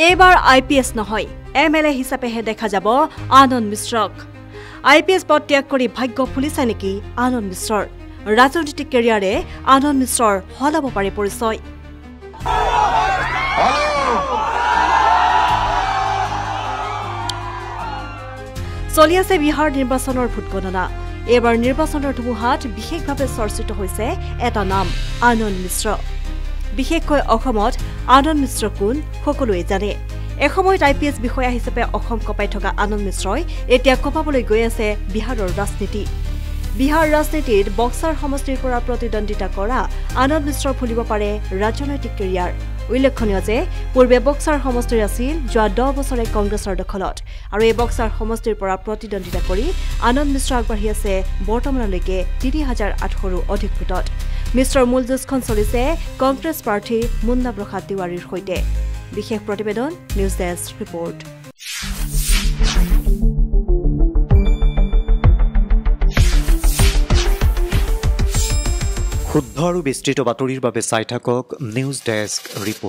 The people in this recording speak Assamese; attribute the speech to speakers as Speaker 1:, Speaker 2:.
Speaker 1: এইবাৰ IPS নহয় MLA হিচাপেহে দেখা যাব আনন্দ মিশ্ৰক IPS পদ ত্যাগ কৰি ভাগ্য ফুলিছে নেকি আনন্দ মিশ্ৰৰ ৰাজনৈতিক কেৰিয়াৰে আনন্দ মিশ্ৰৰ হলাব পাৰে পৰিচয় চলি আছে বিহাৰ নিৰ্বাচনৰ ভোটগণনা এবাৰ নিৰ্বাচনৰ ধুমুহাত বিশেষভাৱে চৰ্চিত হৈছে এটা নাম আনন্দ মিশ্ৰ বিশেষকৈ অসমত আনন্দ মিশ্ৰ কোন সকলোৱে জানে এসময়ত IPS বিষয়া হিচাপে অসম কপাই থকা আনন্দ মিশ্ৰই এতিয়া কপাবলৈ গৈ আছে বিহাৰৰ ৰাজনীতি বিহাৰ ৰাজনীতিত বক্সাৰ সমষ্টিৰ পৰা প্ৰতিদ্বন্দ্বিতা কৰা আনন্দ মিশ্ৰ ফুলিব পাৰে ৰাজনৈতিক কেৰিয়াৰ উল্লেখনীয় যে পূৰ্বে বক্সাৰ সমষ্টিৰ আছিল যোৱা 10 বছৰে কংগ্ৰেছৰ দখলত আৰু এই বক্সাৰ সমষ্টিৰ পৰা প্ৰতিদ্বন্দ্বিতা কৰি আনন্দ মিশ্ৰ আগবাঢ়ি আছে বৰ্তমানলৈকে 3800ৰো অধিক ভোটত মিশ্ৰৰ মূল যুঁজখন চলিছে কংগ্ৰেছ প্ৰাৰ্থী মুন্না প্ৰসাদ তিৱাৰীৰ সৈতে বিশেষ প্ৰতিবেদন নিউজ ডেস্ক ৰিপৰ্ট
Speaker 2: শুদ্ধ আৰু বিস্তৃত বাতৰিৰ বাবে চাই থাকক নিউজ ডেস্ক ৰিপৰ্ট